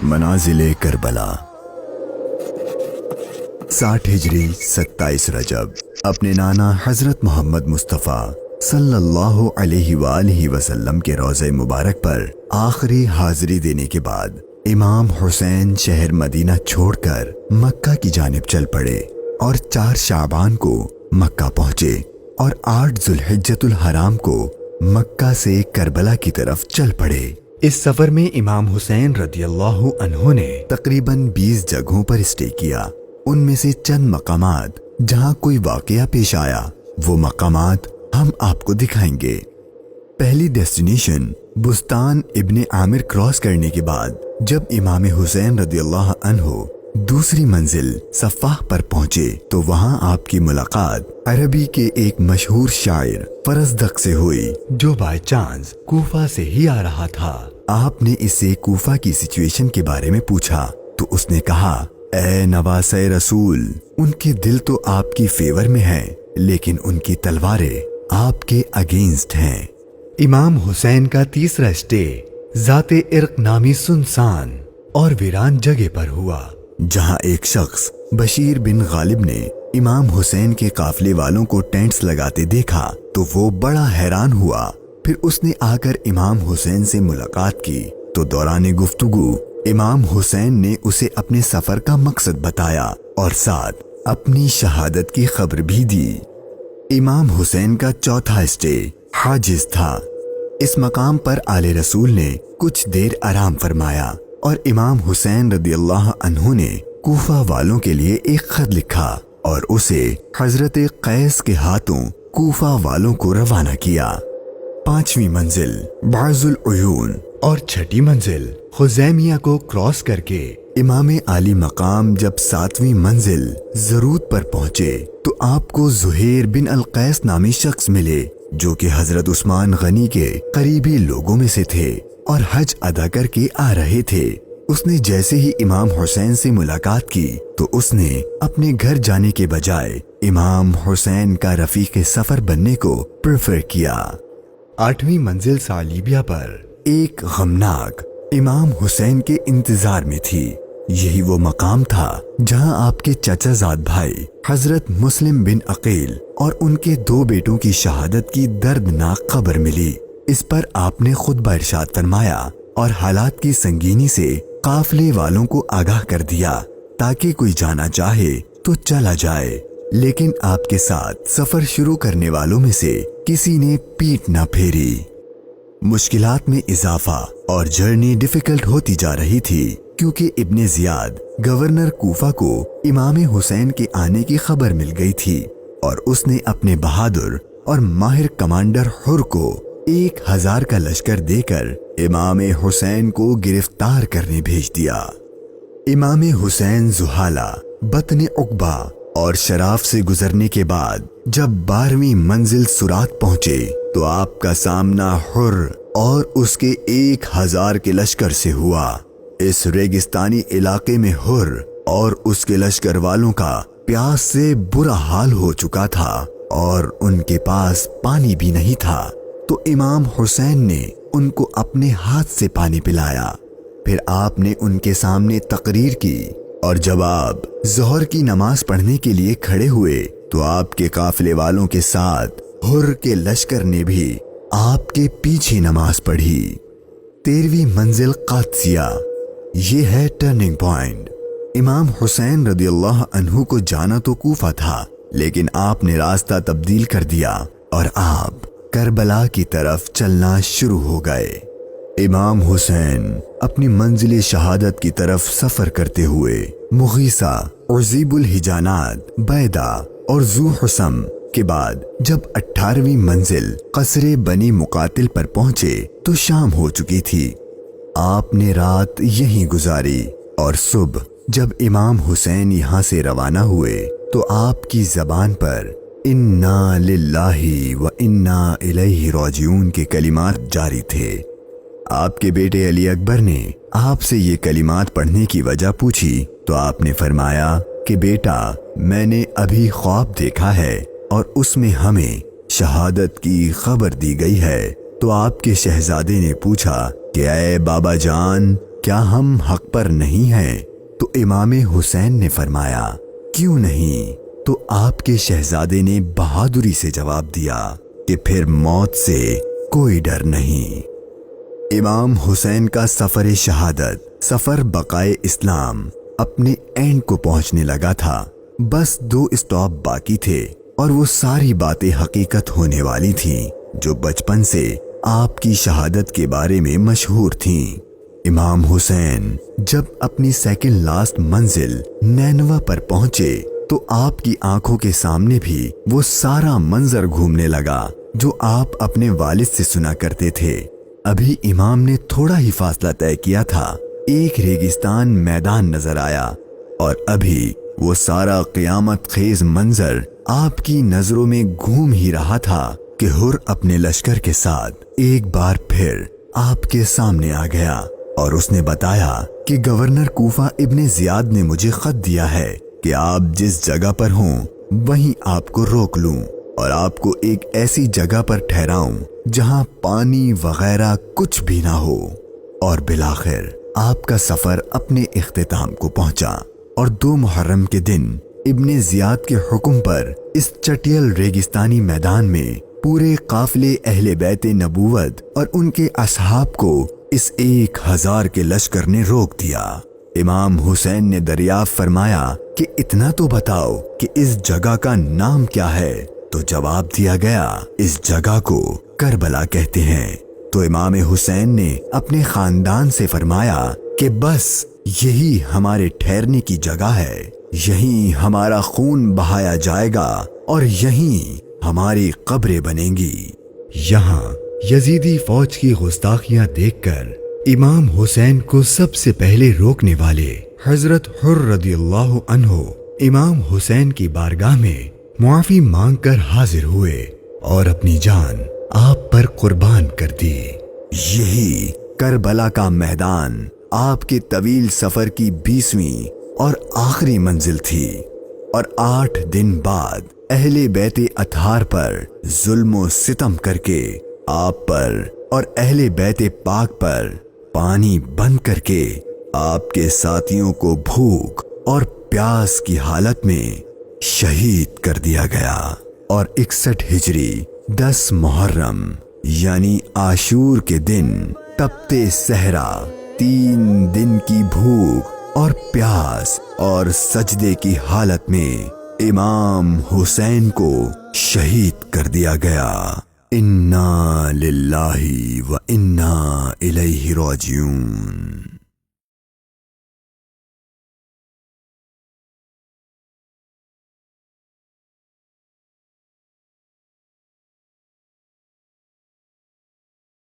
منازل کربلا 60 ہجری 27 رجب اپنے نانا حضرت محمد مصطفیٰ صلی اللہ علیہ وآلہ وسلم کے روضہ مبارک پر آخری حاضری دینے کے بعد امام حسین شہر مدینہ چھوڑ کر مکہ کی جانب چل پڑے اور 4 شعبان کو مکہ پہنچے اور 8 ذوالحجۃ الحرام کو مکہ سے کربلا کی طرف چل پڑے۔ اس سفر میں امام حسین رضی اللہ عنہ نے تقریباً 20 جگہوں پر اسٹے کیا۔ ان میں سے چند مقامات جہاں کوئی واقعہ پیش آیا وہ مقامات ہم آپ کو دکھائیں گے۔ پہلی ڈیسٹینیشن بستان ابن عامر کراس کرنے کے بعد جب امام حسین رضی اللہ عنہ دوسری منزل صفاح پر پہنچے تو وہاں آپ کی ملاقات عربی کے ایک مشہور شاعر فرزدق سے ہوئی جو بائی چانس کوفہ سے ہی آ رہا تھا۔ آپ نے اس سے کوفہ کی سچویشن کے بارے میں پوچھا تو اس نے کہا، اے نواسۂ رسول، ان کے دل تو آپ کی فیور میں ہیں لیکن ان کی تلواریں آپ کے اگینسٹ ہیں۔ امام حسین کا تیسرا اسٹے ذات ارق نامی سنسان اور ویران جگہ پر ہوا، جہاں ایک شخص بشیر بن غالب نے امام حسین کے قافلے والوں کو ٹینٹس لگاتے دیکھا تو وہ بڑا حیران ہوا۔ پھر اس نے آ کر امام حسین سے ملاقات کی تو دوران گفتگو امام حسین نے اسے اپنے سفر کا مقصد بتایا اور ساتھ اپنی شہادت کی خبر بھی دی۔ امام حسین کا چوتھا اسٹے حاجز تھا۔ اس مقام پر آل رسول نے کچھ دیر آرام فرمایا اور امام حسین رضی اللہ عنہ نے کوفہ والوں کے لیے ایک خط لکھا اور اسے حضرت قیس کے ہاتھوں کوفہ والوں کو روانہ کیا۔ 5ویں منزل بعض العیون اور 6ٹھی منزل خزیمیہ کو کراس کر کے امام عالی مقام جب 7ویں منزل زرود پر پہنچے تو آپ کو زہیر بن القیس نامی شخص ملے جو کہ حضرت عثمان غنی کے قریبی لوگوں میں سے تھے اور حج ادا کر کے آ رہے تھے۔ اس نے جیسے ہی امام حسین سے ملاقات کی تو اس نے اپنے گھر جانے کے بجائے امام حسین کا رفیق سفر بننے کو پریفر کیا۔ 8ویں منزل صالیبیہ پر ایک غمناک امام حسین کے انتظار میں تھی۔ یہی وہ مقام تھا جہاں آپ کے چچا زاد بھائی حضرت مسلم بن عقیل اور ان کے 2 بیٹوں کی شہادت کی دردناک خبر ملی۔ اس پر آپ نے خطبہ ارشاد فرمایا اور حالات کی سنگینی سے قافلے والوں کو آگاہ کر دیا تاکہ کوئی جانا چاہے تو چلا جائے، لیکن آپ کے ساتھ سفر شروع کرنے والوں میں سے کسی نے پیٹ نہ پھیری۔ مشکلات میں اضافہ اور جرنی ڈیفیکلٹ ہوتی جا رہی تھی کیونکہ ابن زیاد گورنر کوفہ کو امام حسین کے آنے کی خبر مل گئی تھی اور اس نے اپنے بہادر اور ماہر کمانڈر حر کو 1000 کا لشکر دے کر امام حسین کو گرفتار کرنے بھیج دیا۔ امام حسین زحالہ، بطن عقبہ اور شراف سے گزرنے کے بعد جب 12ویں منزل سرات پہنچے تو آپ کا سامنا حر اور اس کے 1000 کے لشکر سے ہوا۔ اس ریگستانی علاقے میں حر اور اس کے لشکر والوں کا پیاس سے برا حال ہو چکا تھا اور ان کے پاس پانی بھی نہیں تھا، تو امام حسین نے ان کو اپنے ہاتھ سے پانی پلایا۔ پھر آپ نے ان کے سامنے تقریر کی اور جب آپ ظہر کی نماز پڑھنے کے لیے کھڑے ہوئے تو آپ کے قافلے والوں کے ساتھ حر کے لشکر نے بھی آپ کے پیچھے نماز پڑھی۔ 13ویں منزل قادسیہ، یہ ہے ٹرننگ پوائنٹ۔ امام حسین رضی اللہ عنہ کو جانا تو کوفہ تھا لیکن آپ نے راستہ تبدیل کر دیا اور آپ کربلا کی طرف چلنا شروع ہو گئے۔ امام حسین اپنی منزل شہادت کی طرف سفر کرتے ہوئے مغیثہ، عزیب الحجانات، بیدہ اور ذو حسم کے بعد جب 18ویں منزل قصر بنی مقاتل پر پہنچے تو شام ہو چکی تھی۔ آپ نے رات یہیں گزاری اور صبح جب امام حسین یہاں سے روانہ ہوئے تو آپ کی زبان پر انا للہ و انا الیہ راجعون کے کلمات جاری تھے۔ آپ کے بیٹے علی اکبر نے آپ سے یہ کلمات پڑھنے کی وجہ پوچھی تو آپ نے فرمایا کہ بیٹا، میں نے ابھی خواب دیکھا ہے اور اس میں ہمیں شہادت کی خبر دی گئی ہے۔ تو آپ کے شہزادے نے پوچھا کہ اے بابا جان، کیا ہم حق پر نہیں ہیں؟ تو امام حسین نے فرمایا کیوں نہیں؟ تو آپ کے شہزادے نے بہادری سے جواب دیا کہ پھر موت سے کوئی ڈر نہیں۔ امام حسین کا سفر شہادت، سفر بقائے اسلام اپنے اینڈ کو پہنچنے لگا تھا۔ بس 2 اسٹاپ باقی تھے اور وہ ساری باتیں حقیقت ہونے والی تھیں جو بچپن سے آپ کی شہادت کے بارے میں مشہور تھیں۔ امام حسین جب اپنی سیکنڈ لاسٹ منزل نینوا پر پہنچے تو آپ کی آنکھوں کے سامنے بھی وہ سارا منظر گھومنے لگا جو آپ اپنے والد سے سنا کرتے تھے۔ ابھی امام نے تھوڑا ہی فاصلہ طے کیا تھا، ایک ریگستان میدان نظر آیا اور ابھی وہ سارا قیامت خیز منظر آپ کی نظروں میں گھوم ہی رہا تھا کہ ہر اپنے لشکر کے ساتھ ایک بار پھر آپ کے سامنے آ گیا اور اس نے بتایا کہ گورنر کوفہ ابن زیاد نے مجھے خط دیا ہے کہ آپ جس جگہ پر ہوں وہیں آپ کو روک لوں اور آپ کو ایک ایسی جگہ پر ٹھہراؤں جہاں پانی وغیرہ کچھ بھی نہ ہو۔ اور بالآخر آپ کا سفر اپنے اختتام کو پہنچا اور 2 محرم کے دن ابن زیاد کے حکم پر اس چٹیل ریگستانی میدان میں پورے قافلے اہل بیت نبوت اور ان کے اصحاب کو اس 1000 کے لشکر نے روک دیا۔ امام حسین نے دریافت فرمایا کہ اتنا تو بتاؤ کہ اس جگہ کا نام کیا ہے؟ تو جواب دیا گیا اس جگہ کو کربلا کہتے ہیں۔ تو امام حسین نے اپنے خاندان سے فرمایا کہ بس یہی ہمارے ٹھہرنے کی جگہ ہے، یہیں ہمارا خون بہایا جائے گا اور یہیں ہماری قبریں بنیں گی۔ یہاں یزیدی فوج کی گستاخیاں دیکھ کر امام حسین کو سب سے پہلے روکنے والے حضرت حر رضی اللہ عنہ امام حسین کی بارگاہ میں معافی مانگ کر حاضر ہوئے اور اپنی جان آپ پر قربان کر دی۔ یہی کربلا کا میدان آپ کے طویل سفر کی 20ویں اور آخری منزل تھی، اور 8 دن بعد اہل بیت اطہار پر ظلم و ستم کر کے آپ پر اور اہل بیت پاک پر پانی بند کر کے آپ کے ساتھیوں کو بھوک اور پیاس کی حالت میں شہید کر دیا گیا۔ اور 61 ہجری 10 محرم یعنی عاشور کے دن تپتے صحرا 3 دن کی بھوک اور پیاس اور سجدے کی حالت میں امام حسین کو شہید کر دیا گیا۔ انا للہ و انا الیہ راجعون۔